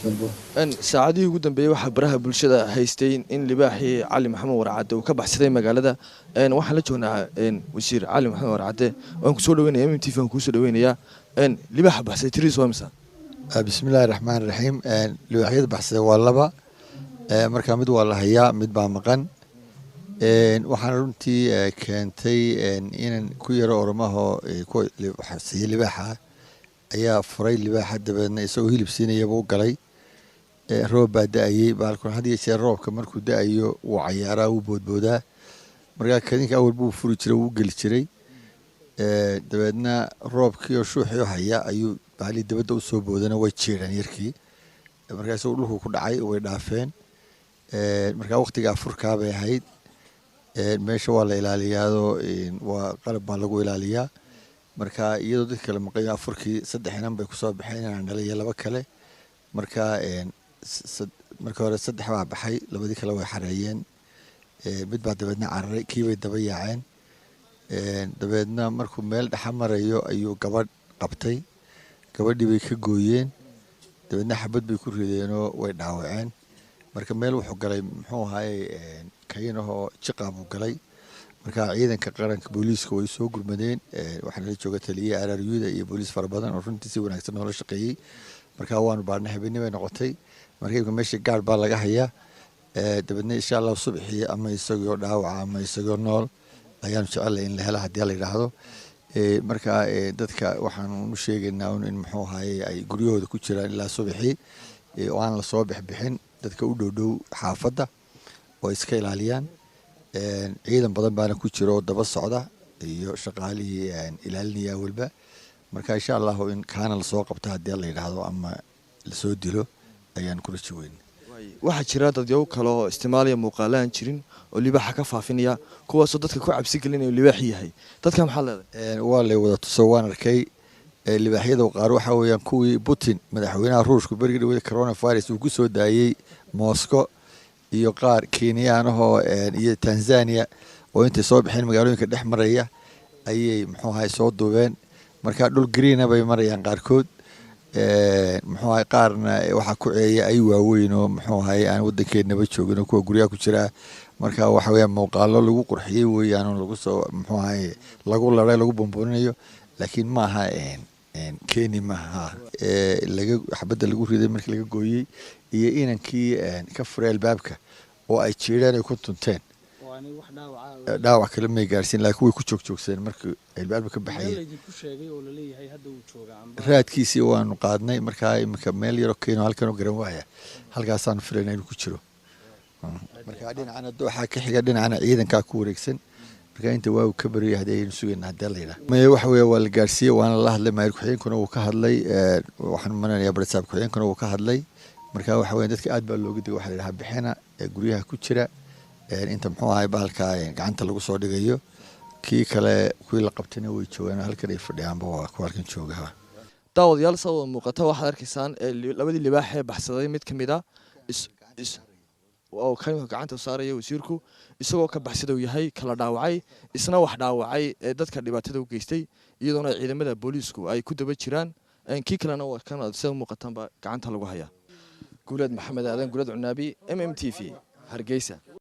saacadihii ugu dambeeyay waxaa baraha bulshada haystay in libaaxii Cali Maxamed Warcade uu ka baxsaday magaalada waxaan la joognaa wasiir Cali Maxamed Warcade waan ku soo dhaweynaa MTV aan ku soo dhaweynaa libaaxa baxsaday tiriis waa imisa bismillaahir rahmaanir rahiim libaaxyada baxsaday waa laba marka mid waa la hayaa mid baa maqan waxaan runtii keentay inaan ku yaro ormaho ku baxsaday libaaxa ayaa furay libaaxa dabeedna isagoo hilib siinaya buu galay roob baa da'ayay baalkun had iyo jeer roobka markuu da'ayo wuu cayaaraa wuu boodboodaa markaa kadinka awal buu furi jiray wuu geli jiray dabeedna roobkii oo shuuxii u haya ayuu baali dabadda u soo boodana way jiireen yarkii markaa isagoo dhulku ku dhacay way dhaafeen markaa waqtigaa furkaa bay ahayd meesha waa la ilaaliyaadoo waa qalab baa lagu ilaaliyaa marka iyadoo dadka kala maqan afurkii 3 inan bay ku soo baxeen inaan dhalay laba kale marka marka hore 3 baa baxay labadii kale way xareeyeen mid baa dabeedna cararay kii bay daba yaaceen dabeedna markuu meel dhaxa marayo ayuu gabadh qabtay gabadhii bay ka gooyeen dabeedna xabad bay ku rideenoo way dhaawaceen marka meel wuxuu galay muxuu ahaayay kaynaho jiqa buu galay marka ciidanka qaranka booliiska way soo gurmadeen waxaan la jooga taliye araryuda iyo booliis fara badan oo runtii si wanaagsan oo la shaqeeyay marka waanu baarnay habeenimo noqotay markii meesha gaar baa laga hayaa dabeedna insha Allah subaxii ama isagoo dhaawac ama isagoo nool ayaan jecelahay in la helo hadii la yiraahdo marka dadka waxaan u sheegaynaa in muxuu ahaayay ay guryahooda ku jiraan ilaa subaxii oo aan la soo bixin dadka u dhow xaafadda oo iska ilaaliyaan ciidan badan baana ku jiro daba socda iyo shaqaalihii ilaalinaya walba marka insha Allah in kaana la soo qabto hadii la yiraahdo ama la soo dilo ayaan ku rajaweyn waxa jira dad yow kale oo isticmaalaya muuqaalaan jirin oo libaaxa ka faafinaya kuwaas oo dadka ku cabsi gelinaya libaax yahay dadka maxaa leedahay waa la wada tusoo waan arkay libaaxyada qaar waxa weeyaan kuwii Putin madaxweynaha Ruushka berigii dhawada coronavirus uu ku soo daayay Moscow iyo qaar Kenyaanaho iyo Tanzania oo intay soo bixin magaalooyinka dhex maraya ayay muxuu ahay soo duubeen marka dhul green bay marayaan qaarkood muxuu ahay qaarna waxa ku ceeyay ay waaweyn oo muxuu ahay aan wadankeennaba joogin oo kuwa guriga ku jira marka waxa weeyaan muuqaalo lagu qurxiyay weeyaan oo lagu soo muxuu ahay lagu laray lagu bomboninayo laakiin ma aha Kenya maaha laga xabada lagu riday markii laga gooyay iyo inankii ka furay albaabka oo ay jiireen ay ku tunteen dhaawac kale ma gaarsiin laakiin way ku joogjoogsadeen markii albaabka ka baxay raadkiisii waanu qaadnay markaa imika meel yaro keeno halkan oo garan waaya halkaasaan filaynaa inuu ku jiro markaa dhinacana waxaa ka xiga dhinacana ciidankaa ku wareegsan marka inta waa ka bariyay hadii suuqina hadii la yiraahdo ma waxa weeye waa la gaarsiiyay waana la hadlay maayir ku-xigeenkuna uu ka hadlay waxaan mananayaa barsaab ku-xigeenkuna uu ka hadlay marka waxa weeye dadka aad baa looga digay waxa la yiraahdaa bixina guriyaha ku jira inta muxuu ahay baalka gacanta lagu soo dhigayo kii kale kuwii la qabtayna way joogaan halkan ay fadhiyaanba waa ku halkan jooga daawadayaal soo muuqata waxaad arkaysaan labadii libaax ee baxsaday mid kamid ah oo kan gacanta saaraya wasiirku isagoo ka baxsaday yahay kala dhaawacay isna wax dhaawacay dadka dhibaatada u geystay iyadoona ciidamada booliisku ay ku daba jiraan kii kalena waa kan sida muuqatanba gacanta lagu hayaa guulad maxamed aadan guulad cunaabi MMTV Hargeysa